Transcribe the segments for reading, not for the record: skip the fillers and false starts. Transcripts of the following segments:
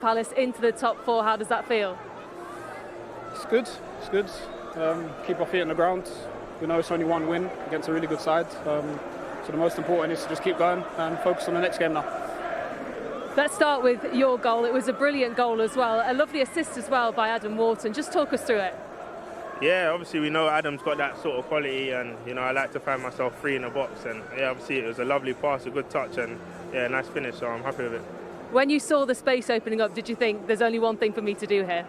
Palace into the top four. How does that feel? It's good. It's good. Keep our feet on the ground. We know it's only one win against a really good side. So the most important is to just keep going and focus on the next game now. Let's start with your goal. It was a brilliant goal as well. A lovely assist as well by Adam Wharton. Just talk us through it. Yeah, obviously we know Adam's got that sort of quality, and I like to find myself free in the box, and obviously it was a lovely pass, a good touch, and nice finish, so I'm happy with it. When you saw the space opening up, did you think there's only one thing for me to do here?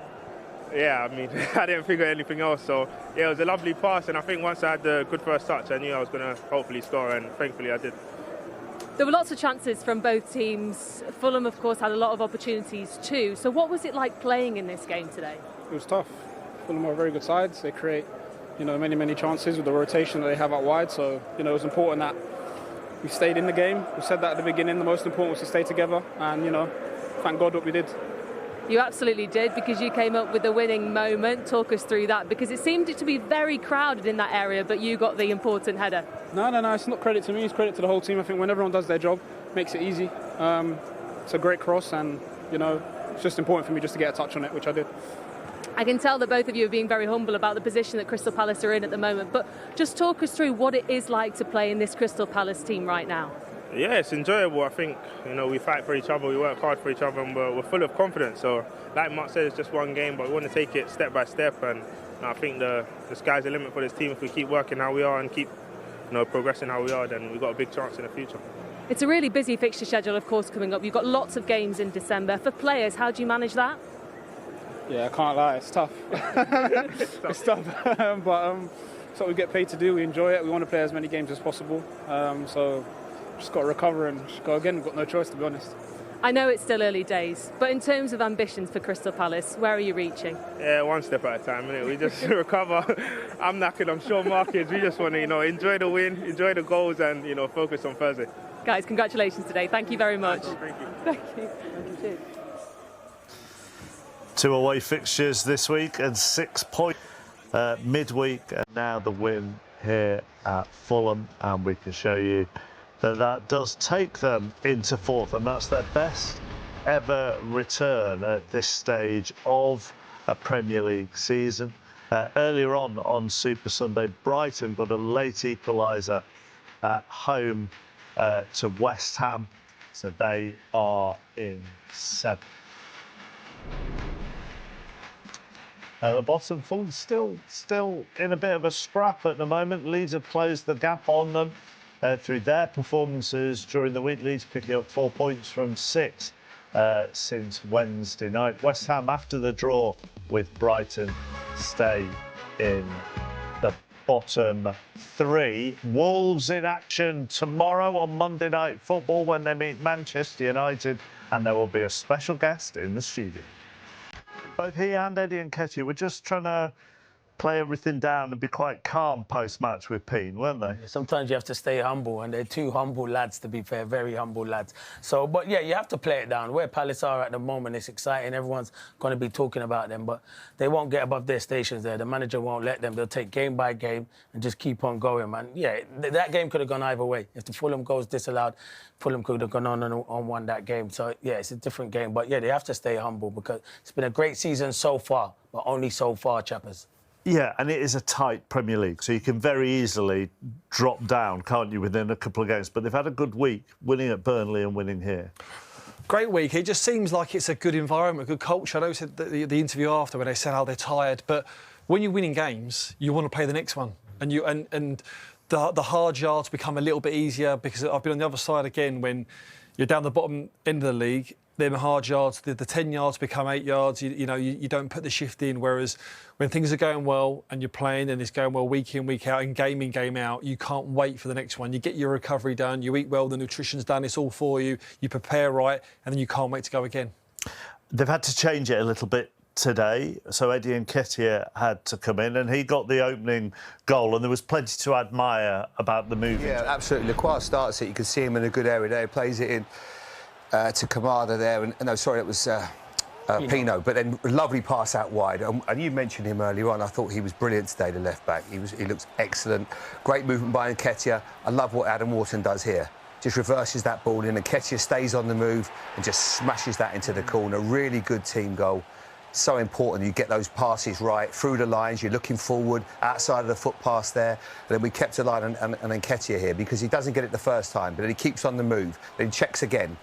Yeah, I mean, I didn't figure anything else, so it was a lovely pass, and I think once I had the good first touch, I knew I was going to hopefully score, and thankfully I did. There were lots of chances from both teams. Fulham, of course, had a lot of opportunities too. So what was it like playing in this game today? It was tough. Fulham are very good sides. They create, many chances with the rotation that they have out wide. So, it was important that we stayed in the game. We said that at the beginning. The most important was to stay together. And, thank God what we did. You absolutely did, because you came up with the winning moment. Talk us through that, because it seemed to be very crowded in that area, but you got the important header. No, it's not credit to me, it's credit to the whole team. I think when everyone does their job, it makes it easy. It's a great cross, and, it's just important for me just to get a touch on it, which I did. I can tell that both of you are being very humble about the position that Crystal Palace are in at the moment, but just talk us through what it is like to play in this Crystal Palace team right now. Yeah, it's enjoyable. I think, we fight for each other, we work hard for each other, and we're full of confidence. So, like Marc said, it's just one game, but we want to take it step by step. And I think the sky's the limit for this team. If we keep working how we are and keep, progressing how we are, then we've got a big chance in the future. It's a really busy fixture schedule, of course, coming up. You've got lots of games in December. For players, how do you manage that? Yeah, I can't lie, it's tough. It's tough, but it's what we get paid to do. We enjoy it. We want to play as many games as possible. So just got to recover and just go again. We've got no choice, to be honest. I know it's still early days, but in terms of ambitions for Crystal Palace, where are you reaching? Yeah, one step at a time, innit? We just recover. I'm knackered, I'm sure Marc is. We just want to, enjoy the win, enjoy the goals, and, focus on Thursday. Guys, congratulations today. Thank you very much. Thank you. Thank you. Thank you. 2 away fixtures this week and 6 points midweek, and now the win here at Fulham, and we can show you that does take them into fourth, and that's their best ever return at this stage of a Premier League season. Earlier on Super Sunday, Brighton got a late equaliser at home to West Ham, so they are in 7th. At the bottom, Fulham still in a bit of a scrap at the moment. Leeds have closed the gap on them through their performances during the week. Leeds picking up 4 points from 6 since Wednesday night. West Ham, after the draw with Brighton, stay in the bottom 3. Wolves in action tomorrow on Monday Night Football when they meet Manchester United, and there will be a special guest in the studio. Both he and Eddie Nketiah were just trying to play everything down and be quite calm post-match with Peen, weren't they? Sometimes you have to stay humble, and they're two humble lads, to be fair, very humble lads. So, but yeah, you have to play it down. Where Palace are at the moment, it's exciting. Everyone's going to be talking about them, but they won't get above their stations there. The manager won't let them. They'll take game by game and just keep on going, man. Yeah, that game could have gone either way. If the Fulham goal's disallowed, Fulham could have gone on and won that game. So, yeah, it's a different game. But, yeah, they have to stay humble because it's been a great season so far, but only so far, chappers. Yeah, and it is a tight Premier League, so you can very easily drop down, can't you, within a couple of games. But they've had a good week, winning at Burnley and winning here. Great week. It just seems like it's a good environment, a good culture. I know you said the interview after when they said how they're tired, but when you're winning games, you want to play the next one. And the hard yards become a little bit easier, because I've been on the other side again when you're down the bottom end of the league. Them hard yards, the 10 yards become 8 yards. You don't put the shift in. Whereas when things are going well and you're playing and it's going well week in, week out, and game in, game out, you can't wait for the next one. You get your recovery done, you eat well, the nutrition's done, it's all for you, you prepare right, and then you can't wait to go again. They've had to change it a little bit today, so Eddie Nketiah had to come in, and he got the opening goal, and there was plenty to admire about the movement. Yeah, absolutely. Lequois starts it. You can see him in a good area there. He plays it in to Kamada there, and no, sorry, it was Pino. But then a lovely pass out wide. And you mentioned him earlier on. I thought he was brilliant today, the left back. He looks excellent. Great movement by Nketiah. I love what Adam Wharton does here. just reverses that ball in, and Nketiah stays on the move and just smashes that into the corner. Really good team goal. So important you get those passes right through the lines. You're looking forward outside of the foot pass there, and then we kept a line on Nketiah here, because he doesn't get it the first time, but then he keeps on the move, then he checks again,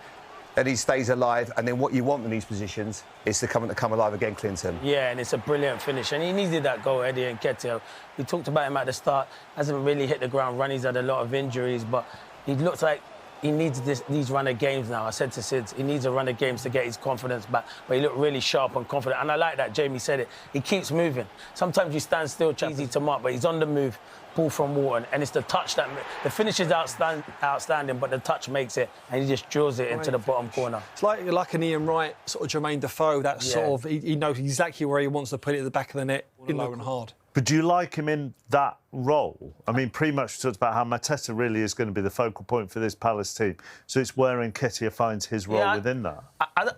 then he stays alive, and then what you want in these positions is to come alive again, Clinton. Yeah, and it's a brilliant finish, and he needed that goal, Eddie Nketiah. We talked about him at the start, hasn't really hit the ground running. He's had a lot of injuries, but he looks like he needs these run of games now. I said to Sid, he needs a run of games to get his confidence back. But he looked really sharp and confident. And I like that, Jamie said it. He keeps moving. Sometimes you stand still, easy to mark, but he's on the move, ball from Wharton. And it's the touch that... The finish is outstanding, but the touch makes it. And he just drills it into the bottom corner. It's like an Ian Wright, sort of Jermaine Defoe. That sort of... He knows exactly where he wants to put it at the back of the net, low and hard. But do you like him in that role? I mean, pretty much talked about how Mateta really is going to be the focal point for this Palace team. So it's where Nketiah finds his role within that.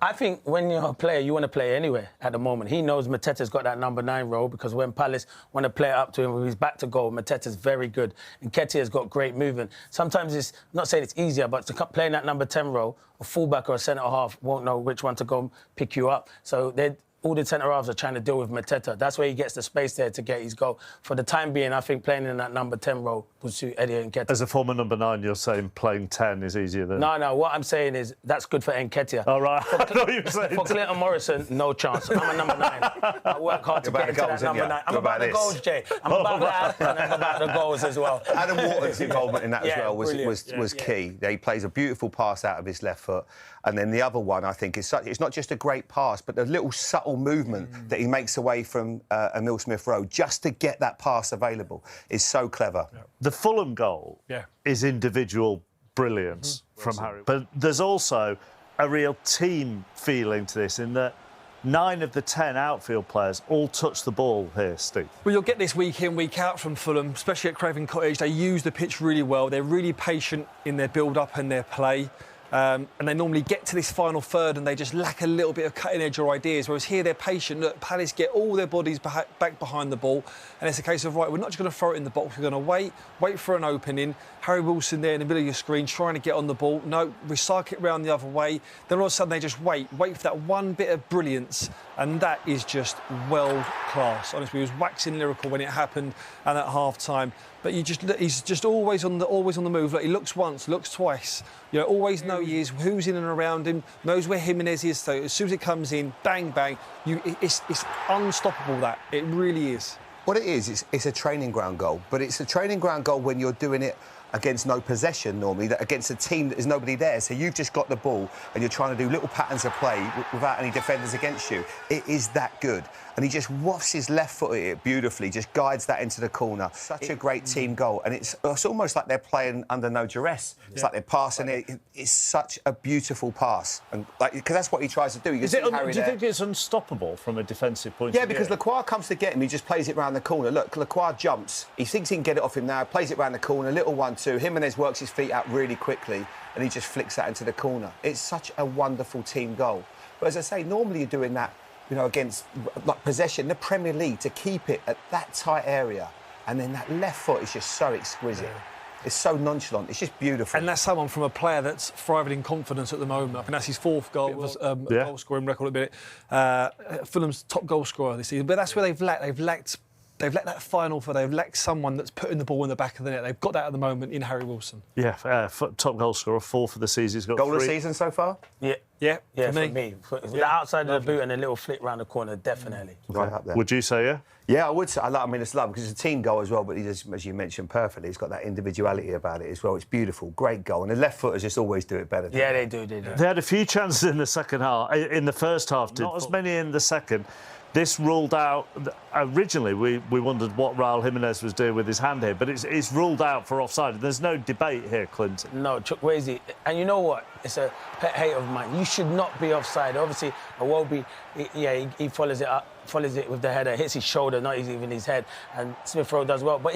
I think when you're a player, you want to play anywhere at the moment. He knows Mateta's got that number 9 role, because when Palace want to play it up to him with his back to goal, Mateta's very good. Nketiah's got great movement. Sometimes it's, not saying it's easier, but to play in that number 10 role, a fullback or a centre-half won't know which one to go pick you up. So all the centre-halves are trying to deal with Mateta. That's where he gets the space there to get his goal. For the time being, I think playing in that number 10 role would suit Eddie Nketiah. As a former number 9, you're saying playing 10 is easier than... No, what I'm saying is that's good for Nketiah. All right, I thought you were saying... For Clinton Morrison, no chance. I'm a number 9. I work hard to get into that number 9. I'm about the goals, Jay. I'm about that, and I'm about the goals as well. Adam Wharton's involvement in that as well was key. He plays a beautiful pass out of his left foot. And then the other one, I think, is it's not just a great pass, but the little subtle movement that he makes away from Emile Smith-Rowe just to get that pass available is so clever. Yeah. The Fulham goal is individual brilliance from Harry. But there's also a real team feeling to this, in that 9 of the 10 outfield players all touch the ball here, Steve. Well, you'll get this week in, week out from Fulham, especially at Craven Cottage. They use the pitch really well. They're really patient in their build-up and their play. And they normally get to this final third and they just lack a little bit of cutting edge or ideas, whereas here they're patient. Look, Palace get all their bodies back behind the ball, and it's a case of, right, we're not just going to throw it in the box, we're going to wait for an opening. Harry Wilson there in the middle of your screen trying to get on the ball. No, recycle it round the other way. Then all of a sudden they just wait for that one bit of brilliance, and that is just world class. Honestly, he was waxing lyrical when it happened and at half time. But he's just always on the move. Look, he looks once, looks twice. You know, always know he is, who's in and around him, knows where Jimenez is. So as soon as it comes in, bang, bang. It's unstoppable. That it really is. What it is, it's a training ground goal, but it's a training ground goal when you're doing it against no possession normally, against a team that there's nobody there. So you've just got the ball and you're trying to do little patterns of play without any defenders against you. It is that good. And he just wafts his left foot at it beautifully, just guides that into the corner. Such a great team goal. And it's almost like they're playing under no duress. It's like they're passing it. It's such a beautiful pass. And because that's what he tries to do. Do you think it's unstoppable from a defensive point of view? Yeah, because Lacroix comes to get him, he just plays it round the corner. Look, Lacroix jumps. He thinks he can get it off him now, plays it round the corner, little 1-2. Jimenez works his feet out really quickly and he just flicks that into the corner. It's such a wonderful team goal. But as I say, normally you're doing that, you know, against like possession, the Premier League, to keep it at that tight area. And then that left foot is just so exquisite. It's so nonchalant. It's just beautiful. And that's someone from a player that's thriving in confidence at the moment. I think that's his 4th goal, goal scoring record at the minute. Fulham's top goal scorer this season. But that's where they've lacked that final for. They've lacked someone that's putting the ball in the back of the net. They've got that at the moment in Harry Wilson. Yeah, top goal scorer, 4 for the season. He's got goal 3. of the season so far? Yeah, for me. The outside of the boot and a little flick round the corner, definitely. Right up there. Would you say, yeah? Yeah, I would say. I mean, it's lovely because it's a team goal as well, but he just, as you mentioned perfectly, he's got that individuality about it as well. It's beautiful, great goal. And the left footers just always do it better. Yeah, they do. They had a few chances in the second half, in the first half, not as many in the second. This ruled out... Originally, we wondered what Raul Jimenez was doing with his hand here, but it's ruled out for offside. There's no debate here, Clinton. No, Chukwueze. And you know what? It's a pet hate of mine. You should not be offside. Obviously, Iwobi, he follows it up. Follows it with the header, hits his shoulder, not even his head, and Smith-Rowe does well. But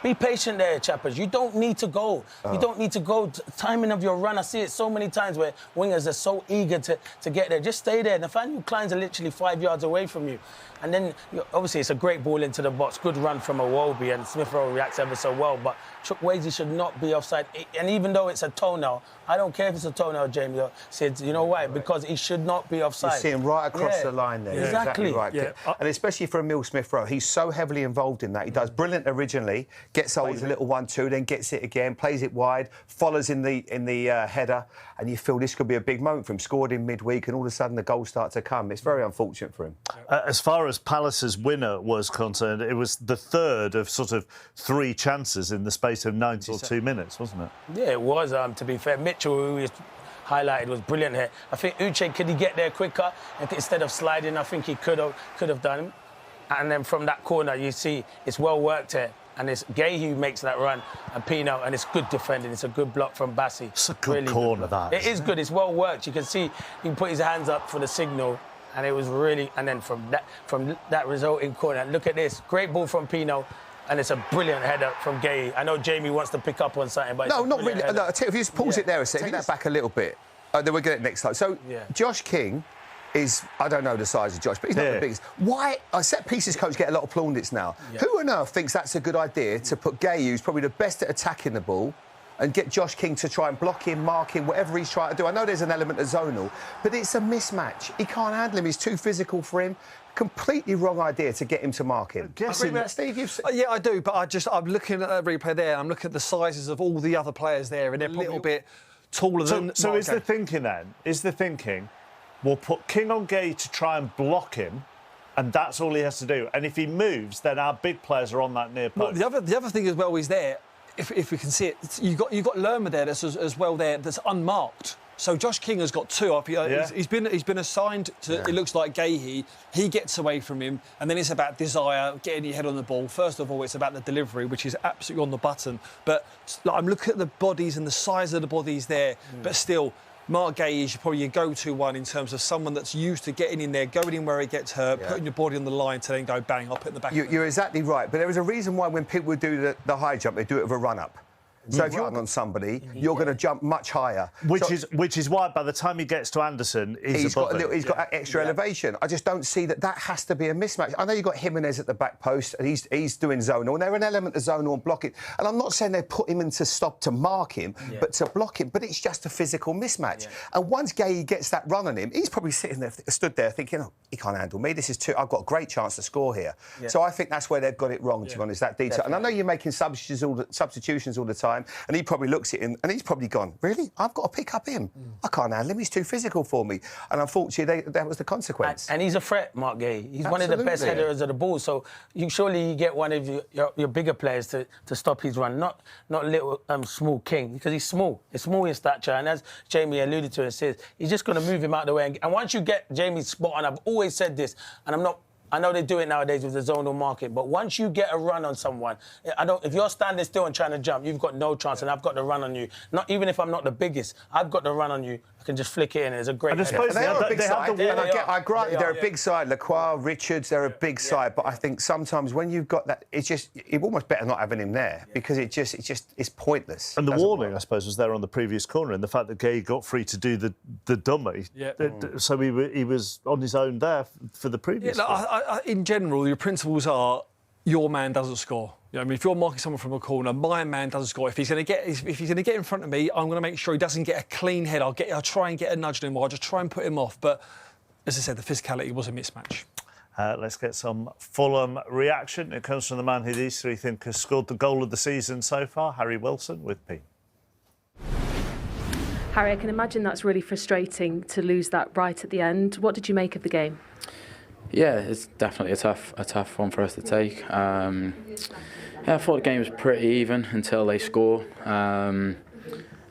be patient there, chappers. You don't need to go. You don't need to go. Timing of your run, I see it so many times where wingers are so eager to get there. Just stay there. Nathaniel Klein's are literally 5 yards away from you. And then, obviously, it's a great ball into the box. Good run from Iwobi, and Smith-Rowe reacts ever so well. But Chukwueze should not be offside. And even though it's a toenail, I don't care if it's a toenail, Jamie said. You know why? Because he should not be offside. You see him right across the line there. Exactly. Right. Yeah. And especially for Emile Smith-Rowe, he's so heavily involved in that. He does brilliant originally, gets always a little 1-2, then gets it again, plays it wide, follows in the header, and you feel this could be a big moment for him. Scored in midweek, and all of a sudden the goals start to come. It's very unfortunate for him. As far as Palace's winner was concerned, it was the third of sort of 3 chances in the space of 92 minutes, wasn't it? Yeah, it was, to be fair. Mitchell, who was highlighted, was brilliant here. I think Uche, could he get there quicker? Instead of sliding, I think he could have done. And then from that corner, you see it's well worked here. And it's Guehi who makes that run, and Pino, and it's good defending. It's a good block from Bassi. It's a good corner, that. It is good. It's well worked. You can see he put his hands up for the signal, and it was really. And then from that resulting corner, look at this. Great ball from Pino. And it's a brilliant header from Guehi. I know Jamie wants to pick up on something, but no, not really. No, if you just pause it there a second, take that back a little bit, then we'll get it next time. So, Josh King is, I don't know the size of Josh, but he's not the biggest. Why? Set pieces coach get a lot of plaudits now. Yeah. Who on earth thinks that's a good idea to put Guehi, who's probably the best at attacking the ball, and get Josh King to try and block him, mark him, whatever he's trying to do? I know there's an element of zonal, but it's a mismatch. He can't handle him. He's too physical for him. Completely wrong idea to get him to mark him. Agree with that, Steve? Yeah, I do, but I'm looking at that replay there. I'm looking at the sizes of all the other players there, and they're a little bit taller than. So is the thinking then? Is the thinking, we'll put King on Guehi to try and block him, and that's all he has to do. And if he moves, then our big players are on that near post. Well, the other thing as well is there, if we can see it, you've got Lerma there that's as well there that's unmarked. So Josh King has got 2 up. He's been assigned to. It looks like Guehi. He gets away from him, and then it's about desire, getting your head on the ball. First of all, it's about the delivery, which is absolutely on the button. But I'm looking at the bodies and the size of the bodies there. But still, Marc Guehi is probably your go-to one in terms of someone that's used to getting in there, going in where it gets hurt, putting your body on the line to then go bang, I'll put it in the back. You're exactly right. But there is a reason why when people do the high jump, they do it with a run-up. So if you're on somebody, you're going to jump much higher. Which is why by the time he gets to Anderson, he's got extra elevation. I just don't see that has to be a mismatch. I know you've got Jimenez at the back post, and he's doing zonal, and they're an element of zonal and blocking. And I'm not saying they put him in to stop to mark him, but to block him. But it's just a physical mismatch. Yeah. And once Guehi gets that run on him, he's probably stood there thinking, oh, he can't handle me. I've got a great chance to score here. Yeah. So I think that's where they've got it wrong, to be honest, that detail. Definitely. And I know you're making substitutions all the time, and he probably looks at him and he's probably gone, really? I've got to pick up him. I can't handle him. He's too physical for me. And unfortunately, that was the consequence. And he's a threat, Marc Guehi. He's one of the best headers of the ball. So you get one of your bigger players to stop his run, not little small King, because he's small. He's small in stature. And as Jamie alluded to and says, he's just going to move him out of the way. And once you get Jamie's spot on, I've always said this, and I know they do it nowadays with the zonal market, but once you get a run on someone, if you're standing still and trying to jump, you've got no chance, and I've got the run on you. Not even if I'm not the biggest, I've got the run on you. I can just flick it in. It's a great. And I suppose they are a big side. I grant you, they're a big side. Lacroix, Richards, they're a big side. But I think sometimes when you've got that, it's almost better not having him there because it's pointless. And the warning, I suppose, was there on the previous corner, and the fact that Guehi got free to do the dummy. Yeah. So he was on his own there for the previous. In general, your principles are your man doesn't score. You know, I mean, if you're marking someone from a corner, my man doesn't score. If he's going to get in front of me, I'm going to make sure he doesn't get a clean head. I'll try and get a nudge on him, or I'll just try and put him off. But as I said, the physicality was a mismatch. Let's get some Fulham reaction. It comes from the man who these 3 think has scored the goal of the season so far, Harry Wilson with P. Harry, I can imagine that's really frustrating to lose that right at the end. What did you make of the game? Yeah, it's definitely a tough one for us to take. I thought the game was pretty even until they score, and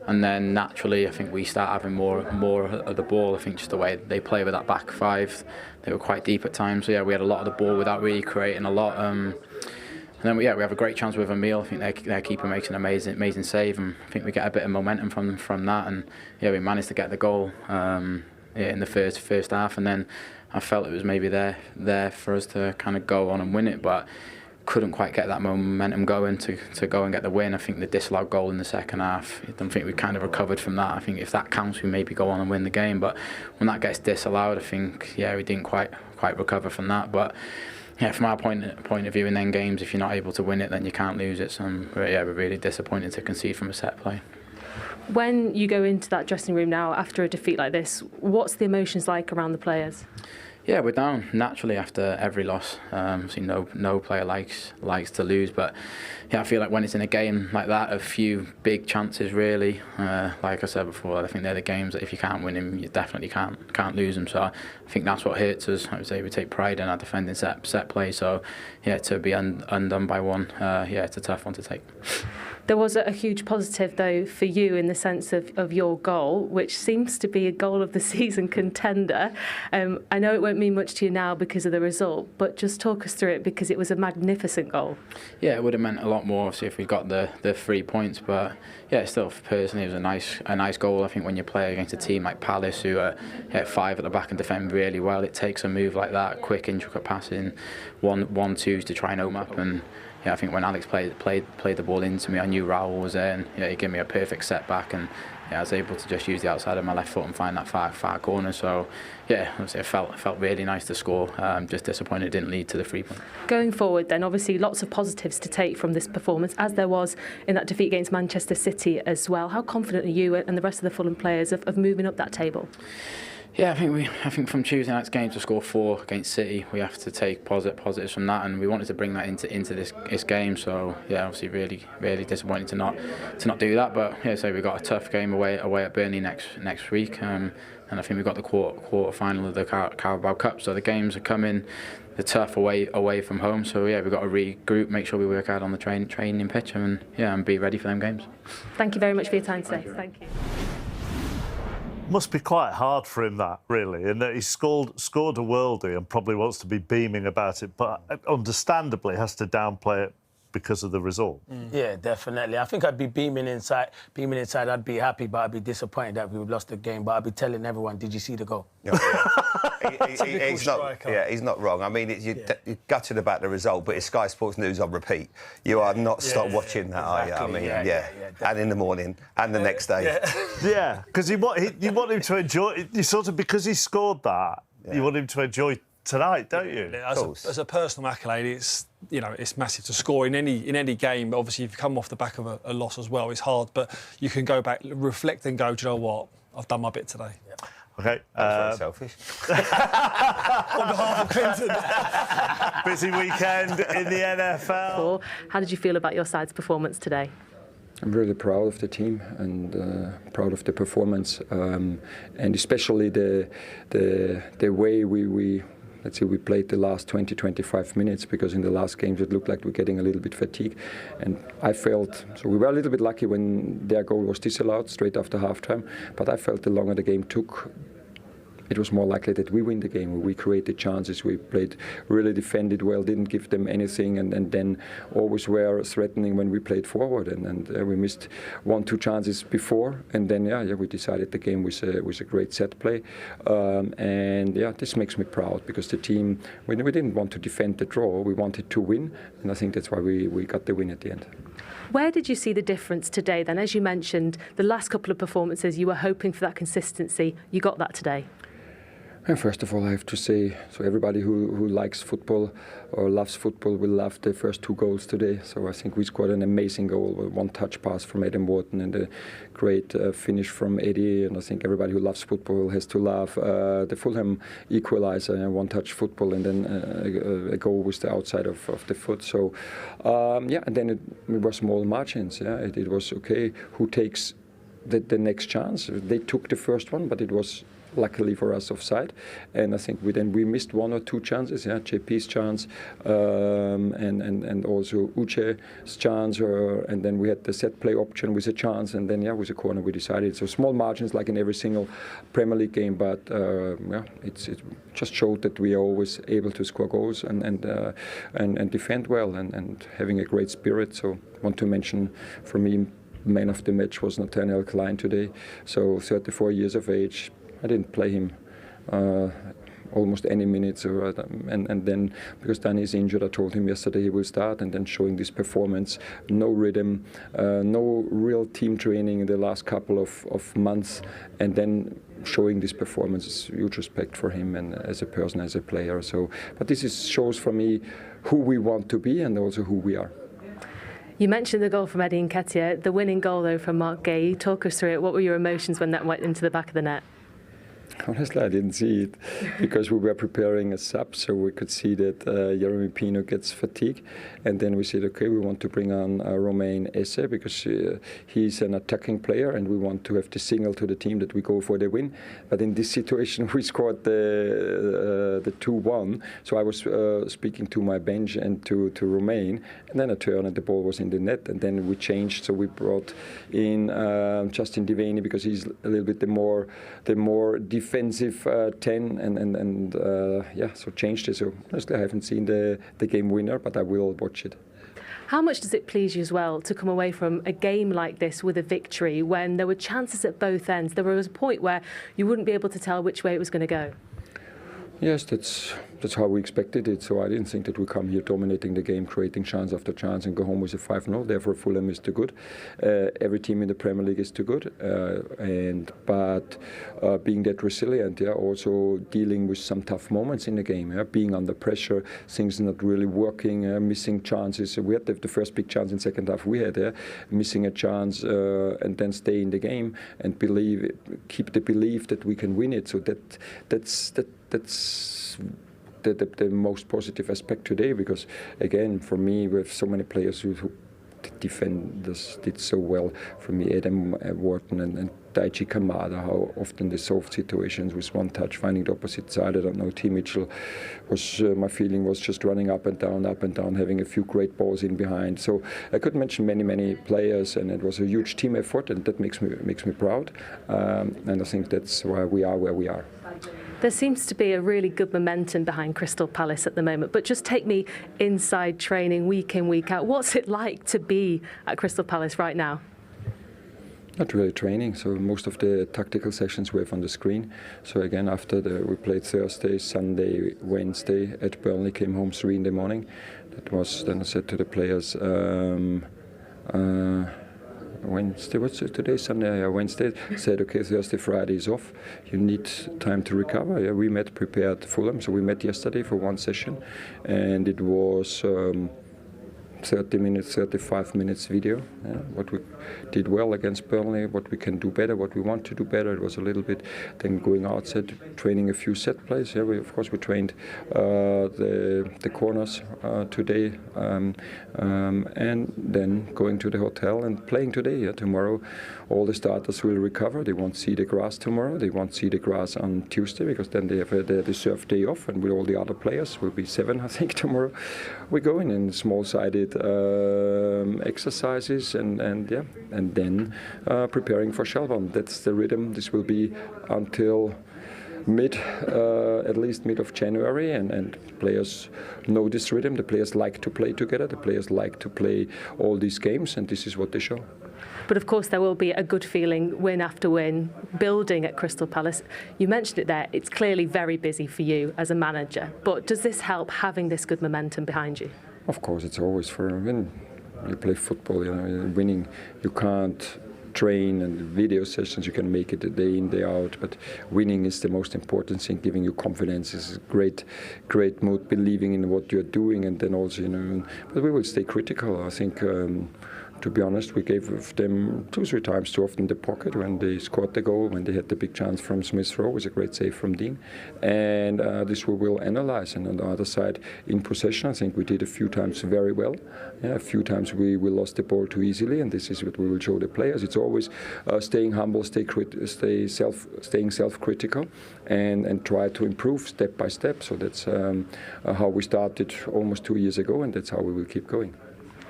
then naturally I think we start having more of the ball. I think just the way they play with that back 5, they were quite deep at times. So yeah, we had a lot of the ball without really creating a lot. And then we have a great chance with Emile. I think their keeper makes an amazing save, and I think we get a bit of momentum from that. And yeah, we managed to get the goal in the first half, and then I felt it was maybe there for us to kind of go on and win it, but couldn't quite get that momentum going to go and get the win. I think the disallowed goal in the second half, I don't think we kind of recovered from that. I think if that counts, we maybe go on and win the game. But when that gets disallowed, I think, we didn't quite recover from that. But yeah, from our point of view in them games, if you're not able to win it, then you can't lose it. So we're really disappointed to concede from a set play. When you go into that dressing room now after a defeat like this, what's the emotions like around the players? Yeah, we're down naturally after every loss. See, no player likes to lose, but yeah, I feel like when it's in a game like that, a few big chances really. Like I said before, I think they're the games that if you can't win them, you definitely can't lose them. So I think that's what hurts us. I would say we take pride in our defending set play. So yeah, to be undone by one, yeah, it's a tough one to take. There was a huge positive, though, for you in the sense of your goal, which seems to be a goal of the season contender. I know it won't mean much to you now because of the result, but just talk us through it because it was a magnificent goal. Yeah, it would have meant a lot more obviously if we got the 3 points, but yeah, still personally it was a nice goal. I think when you play against a team like Palace who hit 5 at the back and defend really well, it takes a move like that, quick intricate passing, 1-2s to try and open up. And yeah, I think when Alex played the ball into me, I knew Raul was there, and yeah, he gave me a perfect setback, and yeah, I was able to just use the outside of my left foot and find that far corner. So yeah, obviously it felt really nice to score. Just disappointed it didn't lead to the 3 point. Going forward, then obviously lots of positives to take from this performance, as there was in that defeat against Manchester City as well. How confident are you and the rest of the Fulham players of moving up that table? Yeah, I think from Tuesday night's game to score 4 against City, we have to take positives from that, and we wanted to bring that into this game. So yeah, obviously really disappointed to not do that. But yeah, so we've got a tough game away at Burnley next week, and I think we've got the quarter final of the Carabao Cup. So the games are coming. They're tough away from home. So yeah, we've got to regroup, make sure we work out on the training pitch, and yeah, and be ready for them games. Thank you very much for your time today. Thank you. Must be quite hard for him, that, really, and that he scored a worldie and probably wants to be beaming about it, but understandably has to downplay it because of the result. Yeah, definitely. I think I'd be beaming inside. I'd be happy, but I'd be disappointed that we lost the game. But I'd be telling everyone, "Did you see the goal?" He's not wrong. I mean, you're gutted about the result, but it's Sky Sports News on repeat. You are not stop watching that, are you? I mean, and in the morning and the next day. Yeah, because you want him to enjoy. You sort of, because he scored that, you want him to enjoy tonight, don't you? As a personal accolade, it's massive to score in any game. Obviously, if you come off the back of a loss as well, it's hard. But you can go back, reflect, and go, do you know what? I've done my bit today. Yeah. Okay. Very selfish. On behalf of Clinton. Busy weekend in the NFL. How did you feel about your side's performance today? I'm really proud of the team and proud of the performance, and especially the way we let's say we played the last 20-25 minutes, because in the last games it looked like we're getting a little bit fatigued, and I felt so we were a little bit lucky when their goal was disallowed straight after halftime, but I felt the longer the game took, it was more likely that we win the game. We created chances, we played, really defended well, didn't give them anything, and then always were threatening when we played forward. And we missed 1-2 chances before, and then we decided the game was a great set play. And this makes me proud, because the team, we didn't want to defend the draw, we wanted to win, and I think that's why we got the win at the end. Where did you see the difference today then? As you mentioned, the last couple of performances, you were hoping for that consistency. You got that today. And first of all, I have to say, so everybody who likes football or loves football will love the first 2 goals today. So I think we scored an amazing goal, 1-touch pass from Adam Wharton and a great finish from Eddie. And I think everybody who loves football has to love the Fulham equalizer, 1-touch football, and then a goal with the outside of the foot. So and then it were small margins. It was okay. Who takes the next chance? They took the first one, but it was, luckily for us, offside, and I think we missed 1 or 2 chances. JP's chance, and also Uche's chance, and then we had the set play option with a chance, and then with a corner we decided. So small margins like in every single Premier League game, but it just showed that we are always able to score goals and defend well and having a great spirit. So I want to mention, for me, man of the match was Nathaniel Klein today. So 34 years of age. I didn't play him almost any minutes. And then because Danny is injured, I told him yesterday he will start, and then showing this performance, no rhythm, no real team training in the last couple of months, and then showing this performance is huge respect for him and as a person, as a player. So, but this shows for me who we want to be and also who we are. You mentioned the goal from Eddie Nketiah, the winning goal though from Marc Guehi. Talk us through it. What were your emotions when that went into the back of the net? Honestly, I didn't see it because we were preparing a sub, so we could see that Jeremy Pino gets fatigue, and then we said, okay, we want to bring on Romain Esse because he's an attacking player, and we want to have the signal to the team that we go for the win. But in this situation, we scored the 2-1. So I was speaking to my bench and to Romain, and then I turned and the ball was in the net, and then we changed. So we brought in Justin Devaney because he's a little bit the more defensive 10 and so changed it. So honestly, I haven't seen the game winner, but I will watch it. How much does it please you as well to come away from a game like this with a victory when there were chances at both ends? There was a point where you wouldn't be able to tell which way it was going to go. Yes, that's how we expected it. So I didn't think that we come here dominating the game, creating chance after chance, and go home with a 5-0. Therefore, Fulham is too good. Every team in the Premier League is too good. But being that resilient, also dealing with some tough moments in the game, being under pressure, things not really working, missing chances. We had the first big chance in second half. We had missing a chance, and then stay in the game and keep the belief that we can win it. So that's the most positive aspect today, because again, for me, we have so many players who the defenders did so well. For me, Adam Wharton and Daichi Kamada, how often they solved situations with one touch, finding the opposite side. I don't know, T. Mitchell was, my feeling was just running up and down, having a few great balls in behind. So I could mention many players, and it was a huge team effort, and that makes me proud. And I think that's why we are where we are. There seems to be a really good momentum behind Crystal Palace at the moment, but just take me inside training week in, week out. What's it like to be at Crystal Palace right now? Not really training, so most of the tactical sessions we have on the screen. So again, after we played Thursday, Sunday, Wednesday at Burnley, came home 3 in the morning. That was, then I said to the players, Wednesday, what's it today? Sunday, Wednesday. Said, okay, Thursday, Friday is off. You need time to recover. Yeah, we prepared Fulham, so we met yesterday for one session, and it was 30 minutes, 35 minutes video. What we did well against Burnley, what we can do better, what we want to do better. It was a little bit then going outside, training a few set plays. Yeah, we trained the corners today, and then going to the hotel and playing today. Yeah, tomorrow, all the starters will recover. They won't see the grass tomorrow. They won't see the grass on Tuesday, because then they have a deserved day off, and with all the other players, will be 7, I think, tomorrow. We go in small-sided exercises and then preparing for Shelbourne. That's the rhythm. This will be until at least mid of January, and players know this rhythm. The players like to play together. The players like to play all these games, and this is what they show. But of course, there will be a good feeling, win after win, building at Crystal Palace. You mentioned it there. It's clearly very busy for you as a manager. But does this help, having this good momentum behind you? Of course, it's always for a win. You play football, winning. You can't train, and video sessions you can make it a day in, day out, but winning is the most important thing. Giving you confidence is a great mood, believing in what you're doing, and then also, but we will stay critical. I think, to be honest, we gave them 2-3 times too often the pocket when they scored the goal, when they had the big chance from Smith Rowe. It was a great save from Dean. And this we will analyse. And on the other side, in possession, I think we did a few times very well. A few times we lost the ball too easily, and this is what we will show the players. It's always staying humble, staying self-critical, and try to improve step by step. So that's how we started almost 2 years ago, and that's how we will keep going.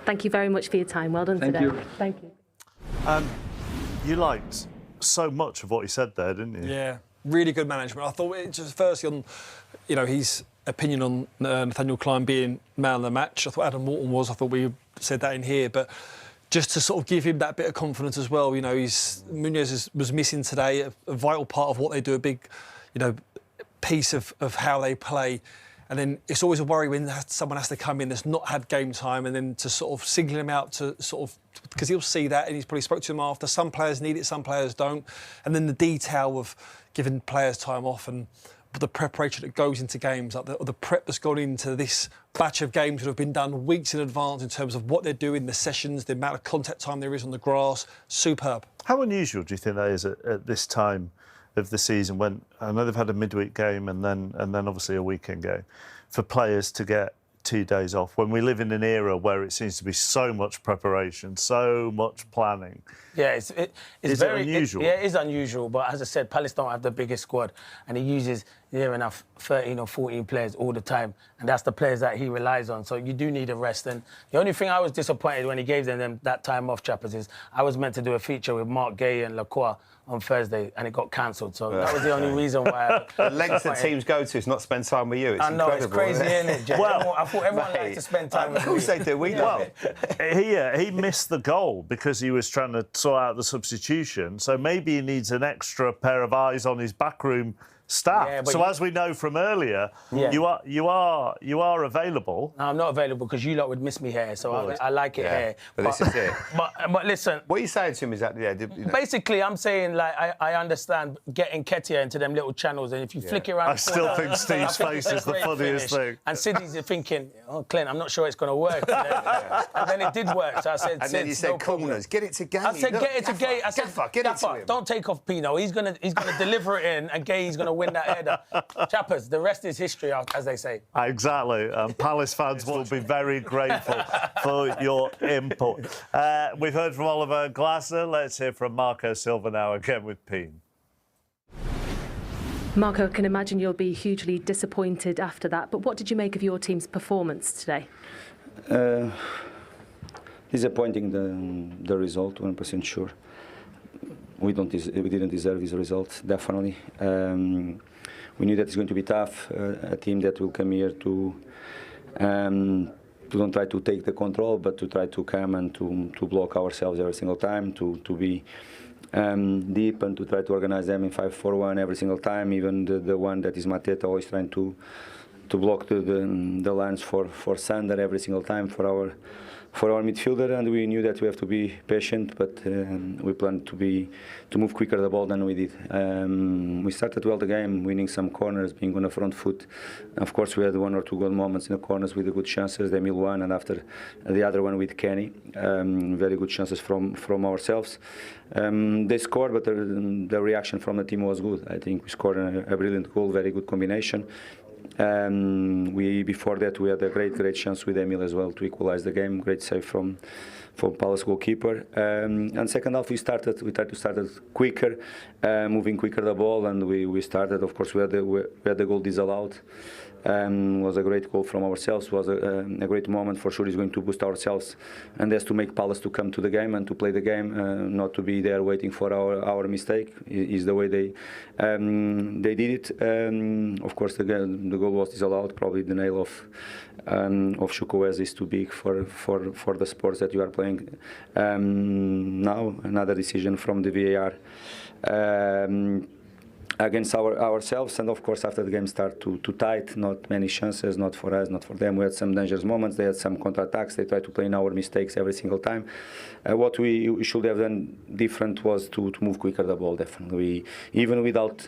Thank you very much for your time. Well done today. Thank you. You liked so much of what he said there, didn't you? Yeah, really good management. I thought just firstly on, his opinion on Nathaniel Clyne being man of the match. I thought Adam Morton was. I thought we said that in here, but just to sort of give him that bit of confidence as well. Muniz was missing today, a vital part of what they do. A big, piece of how they play. And then it's always a worry when someone has to come in that's not had game time, and then to sort of single him out to sort of, because he'll see that and he's probably spoke to him after. Some players need it, some players don't. And then the detail of giving players time off and the preparation that goes into games, like the prep that's gone into this batch of games that have been done weeks in advance in terms of what they're doing, the sessions, the amount of contact time there is on the grass. Superb. How unusual do you think that is at this time of the season, when I know they've had a midweek game and then obviously a weekend game, for players to get 2 days off when we live in an era where it seems to be so much preparation, so much planning? Yeah, it's very unusual. It is unusual, but as I said, Palace don't have the biggest squad, and he uses near enough 13 or 14 players all the time, and that's the players that he relies on. So you do need a rest. And the only thing I was disappointed when he gave them that time off, Chappers, is I was meant to do a feature with Marc Guehi and Lacroix on Thursday, and it got cancelled. So that was the only reason why. The lengths that teams go to is not spend time with you. It's I know, incredible, it's crazy, isn't it, Jeff? Well, I thought everyone liked to spend time with me. Of course they do. We don't. He missed the goal because he was trying to sort out the substitution. So maybe he needs an extra pair of eyes on his backroom staff. Yeah, so as we know from earlier, you are available. No, I'm not available because you lot would miss me here, so I like it here. But this is it. But listen. What are you saying to him is that, Basically, I'm saying, like, I understand getting Nketiah into them little channels, and if you flick it around... I still think Steve's face is the funniest thing. And Sydney's thinking, oh, Clint, I'm not sure it's going to work. And then it did work, so I said... And then you said, corners, get it to Guehi. I said, get it to Guehi. I said, get it to him. Don't take off Pino. He's going to deliver it in, and Guehi's going to win that header. Chappers, the rest is history, as they say. Exactly. Palace fans will be very grateful for your input. We've heard from Oliver Glasner. Let's hear from Marco Silva now, again with Peen. Marco, I can imagine you'll be hugely disappointed after that, but what did you make of your team's performance today? Disappointing, the result, 100% sure. We didn't deserve this result, definitely. We knew that it's going to be tough. A team that will come here to don't try to take the control, but to try to come and to block ourselves every single time, to be deep and to try to organize them in 5-4-1 every single time. Even the one that is Mateta always trying to block the lines for Sander every single time for our midfielder, and we knew that we have to be patient, but we planned to move quicker the ball than we did. We started well the game, winning some corners, being on the front foot. Of course, we had 1 or 2 good moments in the corners with the good chances. The Emil one, and after the other one with Kenny, very good chances from ourselves. They scored, but the reaction from the team was good. I think we scored a brilliant goal, very good combination. Before that we had a great chance with Emil as well to equalize the game. Great save from Palace goalkeeper. And second half we tried to start it quicker, moving quicker the ball, and we started. Of course we had the goal disallowed. Was a great goal from ourselves. Was a great moment for sure. It's going to boost ourselves, and that's to make Palace to come to the game and to play the game, not to be there waiting for our mistake. Is the way they did it. Of course, the goal was disallowed. Probably the nail of Chukwueze is too big for the sports that you are playing. Now another decision from the VAR. Against ourselves, and of course after the game started too tight, not many chances, not for us, not for them. We had some dangerous moments, they had some counter-attacks, they tried to play in our mistakes every single time. What we should have done different was to move quicker the ball, definitely. Even without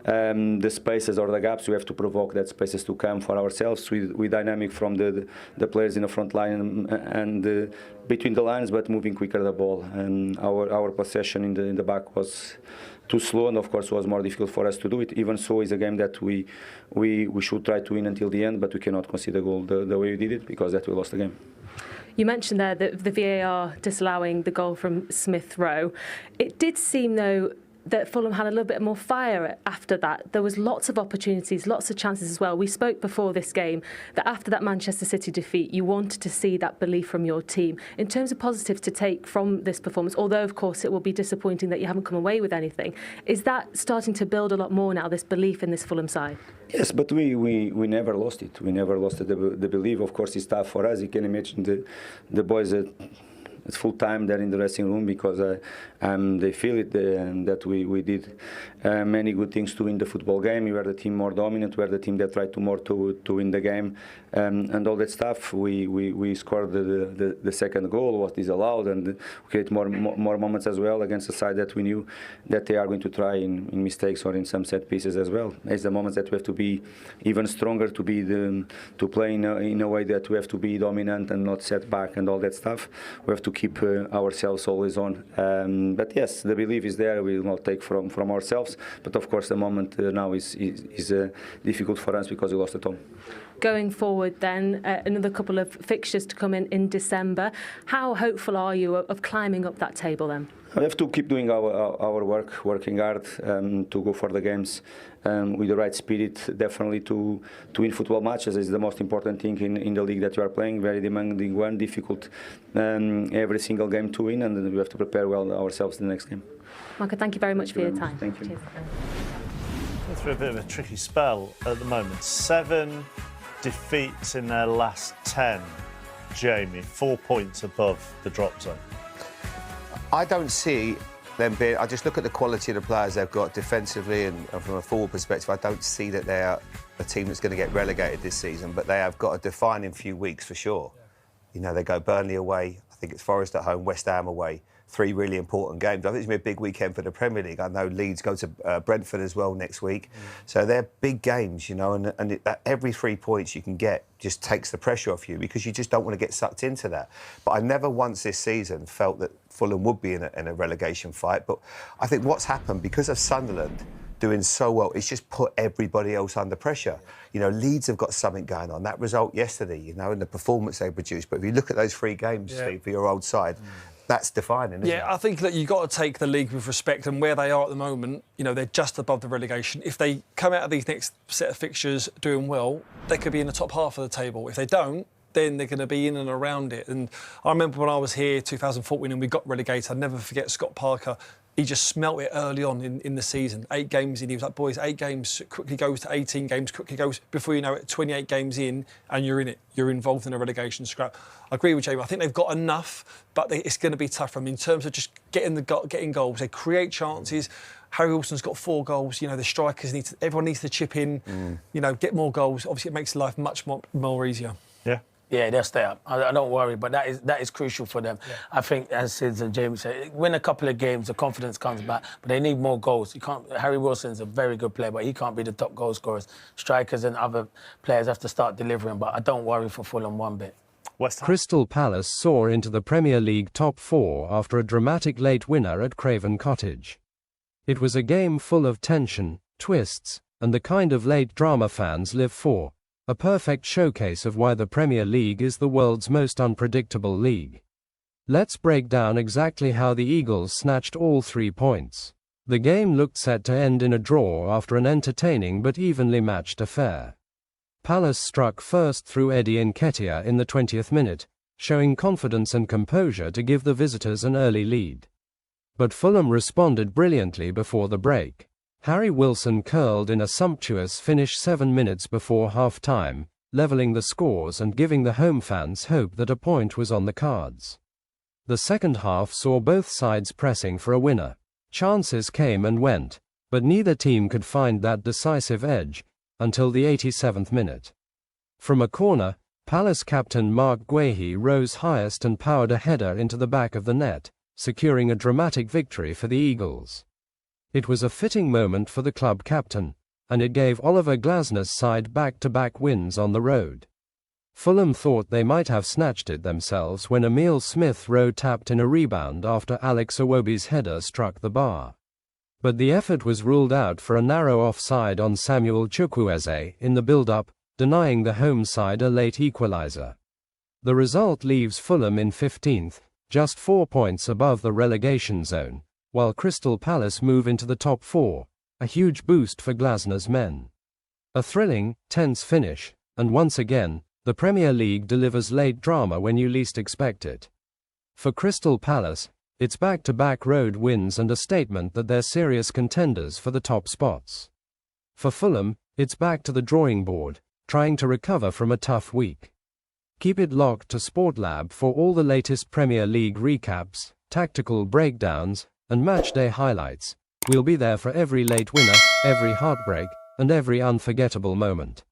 the spaces or the gaps, we have to provoke that spaces to come for ourselves. We dynamic from the players in the front line and between the lines, but moving quicker the ball. And our possession in the back was too slow, and of course was more difficult for us to do it. Even so, it's a game that we should try to win until the end, but we cannot concede a goal the way we did it, because that we lost the game. You mentioned there that the VAR disallowing the goal from Smith Rowe. It did seem, though, that Fulham had a little bit more fire after that. There was lots of opportunities, lots of chances as well. We spoke before this game that after that Manchester City defeat, you wanted to see that belief from your team. In terms of positives to take from this performance, although, of course, it will be disappointing that you haven't come away with anything, is that starting to build a lot more now, this belief in this Fulham side? Yes, but we never lost it. We never lost the belief. Of course, it's tough for us. You can imagine the boys that it's full time there in the dressing room because they feel it that we did many good things to win the football game. We were the team more dominant. We were the team that tried to win the game, and all that stuff. We scored the second goal, was disallowed, and create more moments as well against a side that we knew that they are going to try in mistakes or in some set pieces as well. It's the moments that we have to be even stronger, to play in a way that we have to be dominant and not set back and all that stuff. We have to keep ourselves always on. But yes, the belief is there. We will not take from ourselves. But of course, the moment now is difficult for us because we lost at home. Going forward then, another couple of fixtures to come in December. How hopeful are you of climbing up that table then? We have to keep doing our work, working hard to go for the games with the right spirit, definitely to win football matches is the most important thing in the league that you are playing. Very demanding one, difficult every single game to win, and we have to prepare well ourselves in the next game. Marc, thank you very much for your time. Thank you. Cheers. Going through a bit of a tricky spell at the moment. 7 defeats in their last 10. Jamie, 4 points above the drop zone. I don't see them being... I just look at the quality of the players they've got defensively and from a forward perspective. I don't see that they're a team that's going to get relegated this season, but they have got a defining few weeks for sure. You know, they go Burnley away, I think it's Forest at home, West Ham away. 3 really important games. I think it's going to be a big weekend for the Premier League. I know Leeds go to Brentford as well next week. So they're big games, you know, and every 3 points you can get just takes the pressure off you because you just don't want to get sucked into that. But I never once this season felt that Fulham would be in a relegation fight. But I think what's happened, because of Sunderland doing so well, it's just put everybody else under pressure. You know, Leeds have got something going on. That result yesterday, you know, and the performance they produced. But if you look at those 3 games, Steve, for your old side, that's defining, isn't it? Yeah, I think that you've got to take the league with respect, and where they are at the moment, you know, they're just above the relegation. If they come out of these next set of fixtures doing well, they could be in the top half of the table. If they don't, then they're going to be in and around it. And I remember when I was here 2014 and we got relegated, I'd never forget Scott Parker. He just smelt it early on in the season. 8 games in, he was like, boys, 8 games quickly goes to 18 games, quickly goes, before you know it, 28 games in, and you're in it. You're involved in a relegation scrap. I agree with Jamie. I think they've got enough, but it's going to be tough for them in terms of just getting goals. They create chances. Harry Wilson's got 4 goals. You know, the strikers everyone needs to chip in, you know, get more goals. Obviously, it makes life much more easier. Yeah. Yeah, they'll stay up. I don't worry, but that is crucial for them. Yeah. I think, as Sid and Jamie said, win a couple of games, the confidence comes back, but they need more goals. Harry Wilson's a very good player, but he can't be the top goal scorers. Strikers and other players have to start delivering, but I don't worry for Fulham one bit. Crystal Palace soar into the Premier League top 4 after a dramatic late winner at Craven Cottage. It was a game full of tension, twists, and the kind of late drama fans live for. A perfect showcase of why the Premier League is the world's most unpredictable league. Let's break down exactly how the Eagles snatched all 3 points. The game looked set to end in a draw after an entertaining but evenly matched affair. Palace struck first through Eddie Nketiah in the 20th minute, showing confidence and composure to give the visitors an early lead. But Fulham responded brilliantly before the break. Harry Wilson curled in a sumptuous finish 7 minutes before half-time, levelling the scores and giving the home fans hope that a point was on the cards. The second half saw both sides pressing for a winner. Chances came and went, but neither team could find that decisive edge until the 87th minute. From a corner, Palace captain Marc Guehi rose highest and powered a header into the back of the net, securing a dramatic victory for the Eagles. It was a fitting moment for the club captain, and it gave Oliver Glasner's side back-to-back wins on the road. Fulham thought they might have snatched it themselves when Emile Smith-Rowe tapped in a rebound after Alex Iwobi's header struck the bar. But the effort was ruled out for a narrow offside on Samuel Chukwueze in the build-up, denying the home side a late equalizer. The result leaves Fulham in 15th, just 4 points above the relegation zone, while Crystal Palace move into the top 4, a huge boost for Glasner's men. A thrilling, tense finish, and once again, the Premier League delivers late drama when you least expect it. For Crystal Palace, it's back-to-back road wins and a statement that they're serious contenders for the top spots. For Fulham, it's back to the drawing board, trying to recover from a tough week. Keep it locked to SportLab for all the latest Premier League recaps, tactical breakdowns, and matchday highlights. We'll be there for every late winner, every heartbreak, and every unforgettable moment.